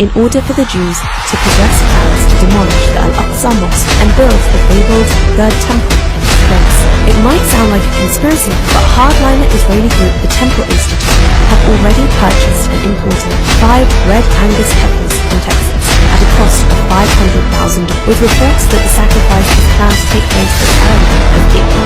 in order for the Jews to possess plans to demolish the Al-Aqsa Mosque and build the fabled Third Temple in its place. It might sound like a conspiracy, but hardliner Israeli group the Temple Institute have already purchased and imported 5 red Angus heifers from Texas at a cost of $500,000, with reports that the sacrifice is planned to take place at the early of April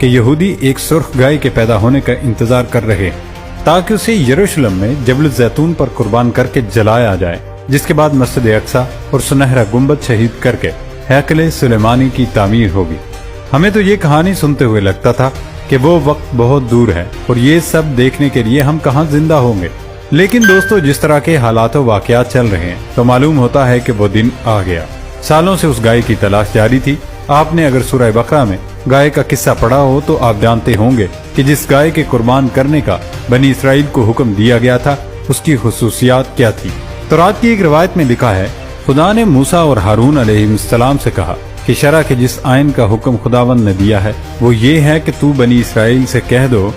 کہ یہودی ایک سرخ گائے کے پیدا ہونے کا انتظار کر رہے ہیں تاکہ اسے یروشلم میں جبل الزیتون پر قربان کر کے جلایا جائے، جس کے بعد مسجد اقصی اور سنہرا گنبد شہید کر کے ہیکل سلیمانی کی تعمیر ہوگی۔ ہمیں تو یہ کہانی سنتے ہوئے لگتا تھا کہ وہ وقت بہت دور ہے اور یہ سب دیکھنے کے لیے ہم کہاں زندہ ہوں گے، لیکن دوستو جس طرح کے حالات و واقعات چل رہے ہیں تو معلوم ہوتا ہے کہ وہ دن آ گیا۔ سالوں سے اس گائے کی تلاش جاری تھی۔ آپ نے اگر سورہ بقرہ میں گائے کا قصہ پڑھا ہو تو آپ جانتے ہوں گے کہ جس گائے کے قربان کرنے کا بنی اسرائیل کو حکم دیا گیا تھا اس کی خصوصیات کیا تھی۔ تورات کی ایک روایت میں لکھا ہے، خدا نے موسیٰ اور ہارون علیہ السلام سے کہا کہ شرع کے جس آئین کا حکم خداوند نے دیا ہے وہ یہ ہے کہ تو بنی اسرائیل سے کہہ دو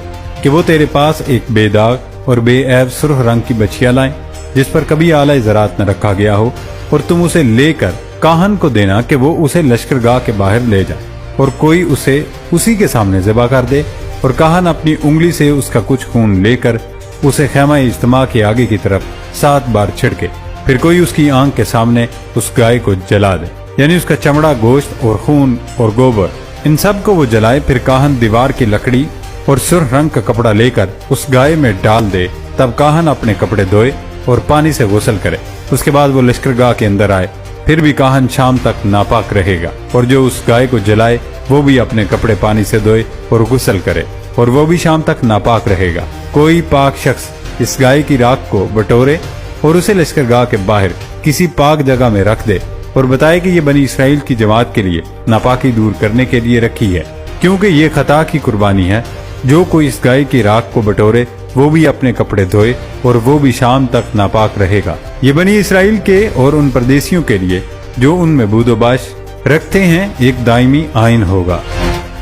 کہ وہ تیرے پاس ایک بے داغ اور بے عیب سرخ رنگ کی بچھیا لائیں جس پر کبھی آلہ زراعت نہ رکھا گیا ہو، اور تم اسے لے کر کاہن کو دینا کہ وہ اسے لشکرگاہ کے باہر لے جائے اور کوئی اسے اسی کے سامنے ذبح کر دے، اور کاہن اپنی انگلی سے اس کا کچھ خون لے کر اسے خیمہ اجتماع کے آگے کی طرف 7 بار چھڑکے، پھر کوئی اس کی آنکھ کے سامنے اس گائے کو جلا دے، یعنی اس کا چمڑا، گوشت اور خون اور گوبر ان سب کو وہ جلائے، پھر کاہن دیوار کی لکڑی اور سرخ رنگ کا کپڑا لے کر اس گائے میں ڈال دے، تب کاہن اپنے کپڑے دھوئے اور پانی سے غسل کرے، اس کے بعد وہ لشکرگاہ کے اندر آئے، پھر بھی کاہن شام تک ناپاک رہے گا، اور جو اس گائے کو جلائے وہ بھی اپنے کپڑے پانی سے دھوئے اور غسل کرے، اور وہ بھی شام تک ناپاک رہے گا۔ کوئی پاک شخص اس گائے کی راکھ کو بٹورے اور اسے لشکرگاہ کے باہر کسی پاک جگہ میں رکھ دے اور بتائے کہ یہ بنی اسرائیل کی جماعت کے لیے ناپاکی دور کرنے کے لیے رکھی ہے، کیونکہ یہ خطا کی قربانی ہے۔ جو کوئی اس گائے کی راکھ کو بٹورے وہ بھی اپنے کپڑے دھوئے اور وہ بھی شام تک ناپاک رہے گا۔ یہ بنی اسرائیل کے اور ان پردیسیوں کے لیے جو ان میں بود و باش رکھتے ہیں ایک دائمی آئین ہوگا۔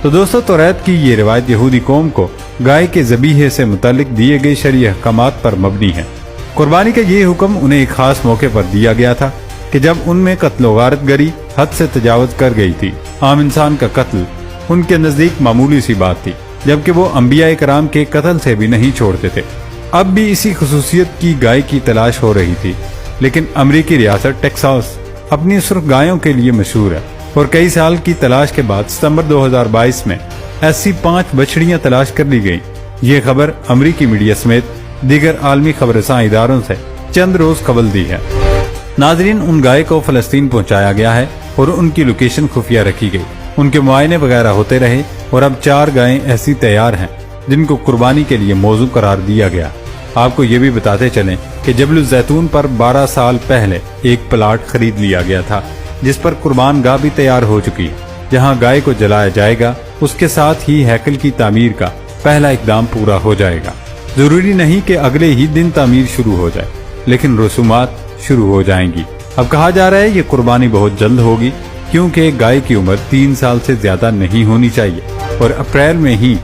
تو دوستو، توریت کی یہ روایت یہودی قوم کو گائے کے ذبیحے سے متعلق دیے گئے شرعی احکامات پر مبنی ہے۔ قربانی کا یہ حکم انہیں ایک خاص موقع پر دیا گیا تھا کہ جب ان میں قتل و غارت گری حد سے تجاوز کر گئی تھی۔ عام انسان کا قتل ان کے نزدیک معمولی سی بات تھی، جبکہ وہ انبیاء کرام کے قتل سے بھی نہیں چھوڑتے تھے۔ اب بھی اسی خصوصیت کی گائے کی تلاش ہو رہی تھی، لیکن امریکی ریاست ٹیکساس اپنی سرخ گایوں کے لیے مشہور ہے، اور کئی سال کی تلاش کے بعد ستمبر 2022 میں ایسی 5 بچڑیاں تلاش کر لی گئیں۔ یہ خبر امریکی میڈیا سمیت دیگر عالمی خبررساں اداروں سے چند روز قبل دی ہے۔ ناظرین، ان گائے کو فلسطین پہنچایا گیا ہے اور ان کی لوکیشن خفیہ رکھی گئی، ان کے معائنے وغیرہ ہوتے رہے، اور اب 4 گائیں ایسی تیار ہیں جن کو قربانی کے لیے موضوع قرار دیا گیا۔ آپ کو یہ بھی بتاتے چلیں کہ جبل الزیتون پر 12 سال پہلے ایک پلاٹ خرید لیا گیا تھا جس پر قربان گاہ بھی تیار ہو چکی ہے، جہاں گائے کو جلایا جائے گا۔ اس کے ساتھ ہی ہیکل کی تعمیر کا پہلا اقدام پورا ہو جائے گا۔ ضروری نہیں کہ اگلے ہی دن تعمیر شروع ہو جائے، لیکن رسومات شروع ہو جائیں گی۔ اب کہا جا رہا ہے یہ قربانی بہت جلد ہوگی، کیونکہ گائے کی عمر 3 سال سے زیادہ نہیں ہونی چاہیے، اور اپریل میں ہی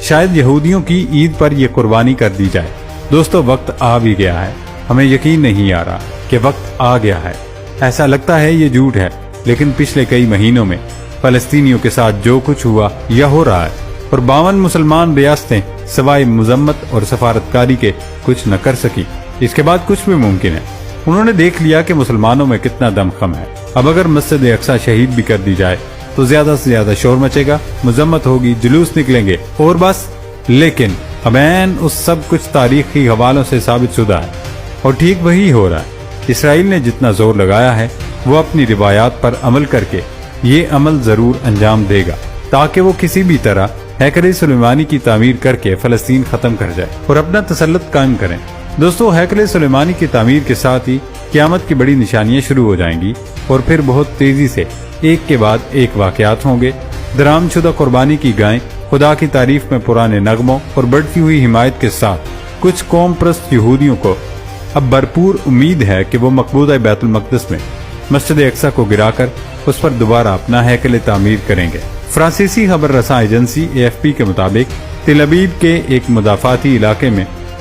شاید یہودیوں کی عید پر یہ قربانی کر دی جائے۔ دوستو، وقت آ بھی گیا ہے، ہمیں یقین نہیں آ رہا کہ وقت آ گیا ہے۔ ایسا لگتا ہے یہ جھوٹ ہے، لیکن پچھلے کئی مہینوں میں فلسطینیوں کے ساتھ جو کچھ ہوا یا ہو رہا ہے، اور 52 مسلمان ریاستیں سوائے مذمت اور سفارتکاری کے کچھ نہ کر سکی، اس کے بعد کچھ بھی ممکن ہے۔ انہوں نے دیکھ لیا کہ مسلمانوں میں کتنا دم خم ہے۔ اب اگر مسجد اقصی شہید بھی کر دی جائے تو زیادہ سے زیادہ شور مچے گا، مذمت ہوگی، جلوس نکلیں گے اور بس۔ لیکن ابین اس سب کچھ تاریخی حوالوں سے ثابت شدہ ہے، اور ٹھیک وہی ہو رہا ہے۔ اسرائیل نے جتنا زور لگایا ہے وہ اپنی روایات پر عمل کر کے یہ عمل ضرور انجام دے گا، تاکہ وہ کسی بھی طرح ہیکل سلیمانی کی تعمیر کر کے فلسطین ختم کر جائے اور اپنا تسلط قائم کریں۔ دوستو، ہیکل سلیمانی کی تعمیر کے ساتھ ہی قیامت کی بڑی نشانیاں شروع ہو جائیں گی، اور پھر بہت تیزی سے ایک کے بعد ایک واقعات ہوں گے۔ درآمد شدہ قربانی کی گائیں خدا کی تعریف میں پرانے نغموں اور بڑھتی ہوئی حمایت کے ساتھ کچھ قوم پرست یہودیوں کو اب بھرپور امید ہے کہ وہ مقبوضہ بیت المقدس میں مسجد اقصی کو گرا کر اس پر دوبارہ اپنا ہیکل تعمیر کریں گے۔ فرانسیسی خبر رساں ایجنسی AFP کے مطابق تل ابیب کے ایک مضافاتی علاقے میں